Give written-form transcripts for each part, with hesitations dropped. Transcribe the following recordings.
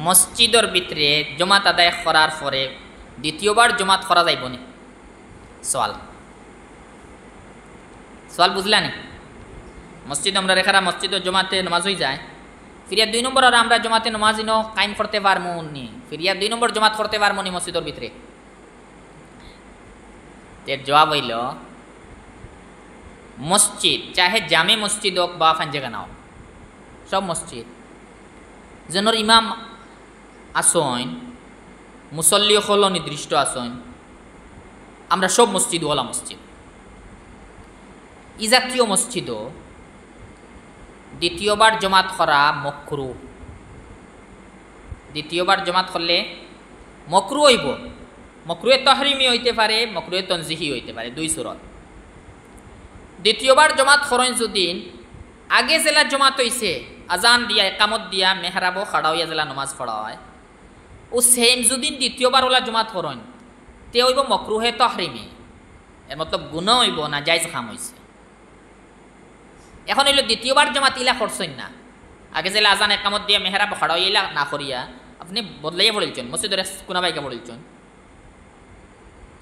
মসজিদর ভিতরে জমাত আদায় করার পরে দ্বিতীয়বার জমাত করা যাইব নি? সওয়াল সওয়াল বুঝলানি? মসজিদ আমরা রেখারা মসজিদ জমাতে নামাজ হয়ে যায়, ফিরিয়া 2 নম্বর আর আমরা জমাতে নামাজ ইনো কায়েম করতে পারমু নি? ফিরিয়া 2 নম্বর জমাত করতে পারমু নি মসজিদের ভিতরে? এর জবাব হইল মসজিদ চাহে জামে মসজিদ হোক বা ফাঞ্জেগানা হোক, সব মসজিদ যেনর ইমাম আসন, মুসল্লি হল নির্দিষ্ট আসন, আমরা সব মসজিদ ওলা মসজিদ। ই জাতীয় মসজিদও দ্বিতীয়বার জমাত করা মকরু। দ্বিতীয়বার জমাত করলে মকরু হইব। মকরুয়ে তাহরিমি হইতে পারে, মকরুয়ে তনজিহি হইতে পারে, 2 সুরত। দ্বিতীয়বার জমাত করেন যদিন আগে জেলা জমাত হইছে, আজান দিয়া একামত দিয়া মেহরাবো খাড়া হইয়া জেলা নমাজ পড়া হয়, ও সেম যদিন দ্বিতীয়বার ওলা জমাত করেন তে হইব মকরুহে তাহরিমি। এর মতলব গুনাহ হইব না জায়েজ কাম হইছে। এখন হইল দ্বিতীয়বার জমাত ইলা করছেন না, আগে জেলা আজান একামত দিয়া মেহরাব খাড়া হইলা না করিয়া আপনি বদলাইয়া পড়িলছেন, মসজিদের কোনাবাইকে পড়িলছেন,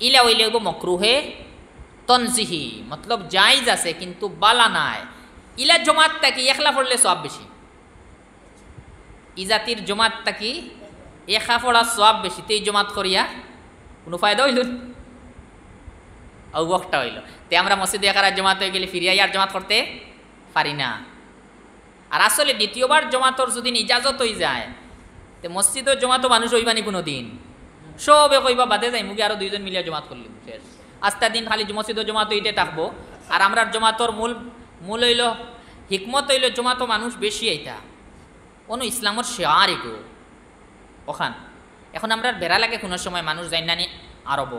ইলা হইলে হইব মকরুহে তনজিহি, মতলব জায়েজ আছে কিন্তু বালা নাই। ইলা জমাত তাকি একলা পড়লে সব বেশি, ই জাতির জমাত তাকি একা পড়া সব বেশি, তো এই জমাত করিয়া কোনো ফায়দা হইল অবকটা হইল। তে আমরা মসজিদে একারা জমাত হয়ে গেলে ফিরিয়া আর জমাত করতে পারি না। আর আসলে দ্বিতীয়বার জমাতর যদি ইজাজত হয়ে যায় তো মসজিদের জমাতো মানুষ হইবানি কোনো দিন, সবে কইবা বাদে যাই মুখে আরো 2 জন মিলিয়া জমাত করলি শেষ। আস্তা দিন খালি মসজিদের জমাত হইতে থাকবো। আর আমরা জমাতর মূল হইল হিকমত হইল জমাতো মানুষ বেশি এইটা কোনো ইসলামর শেয়ার এগো ওখান। এখন আমরা বেড়া লাগে কোনো সময় মানুষ যাই নানি আরব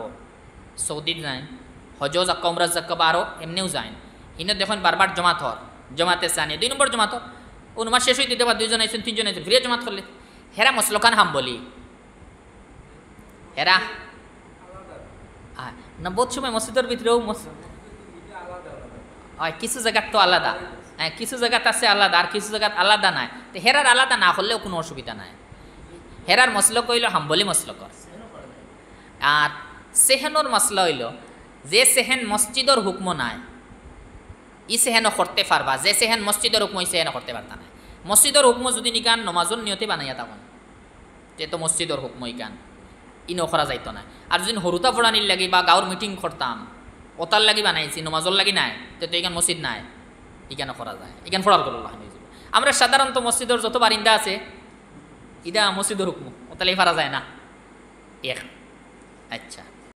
সৌদি যায়, হজ জাক্কা উমরা জাক্কা বা আরো এমনিও যায়, ইনো দেখুন বারবার জমাত হর, জমাতে চানি 2 নম্বর জমাত হর, ও নমাজ শেষ হইতে বা 2 জন আইসেন 3 জন আইসেন ফিরে জমাত করলে হেরা মসলখান হাম বলি হেরা না বহুত সময় মসজিদের ভিতরেও কিছু জায়গার তো আলাদা, হ্যাঁ কিছু জায়গাতে আছে আলাদা আর কিছু জায়গাত আলাদা নাই। তো হেরার আলাদা না হলেও কোনো অসুবিধা নাই। হেরার মসলক হইল হাম্বলি মসলকর। আর সেহেনর মসলা হইল যে সেহেন মসজিদর হুকম নাই ই সেহেনও করতে পারবা, যে সেহেন মসজিদর হুকম সেহেনও করতে পারতা না। মসজিদর হুকম যদি নিকান নমাজর নিয়তে বানাইয়া তখন তে তো মসজিদর হুকম ইকান ইনো করা যাইতো না। আর যদি হরুতা ফোড়ানির লাগি বা গাঁর মিটিং করতাম ওতার লাগি বানাইছি নমাজর লাগি নাই তো এখান মসজিদ নাই, ইখানে করা যায়, ইখান ফোড়াল করল। আমরা সাধারণত মসজিদের যত বারিন্দা আছে ইদা মসজিদের হুকম ওতালেই পারা যায় না। আচ্ছা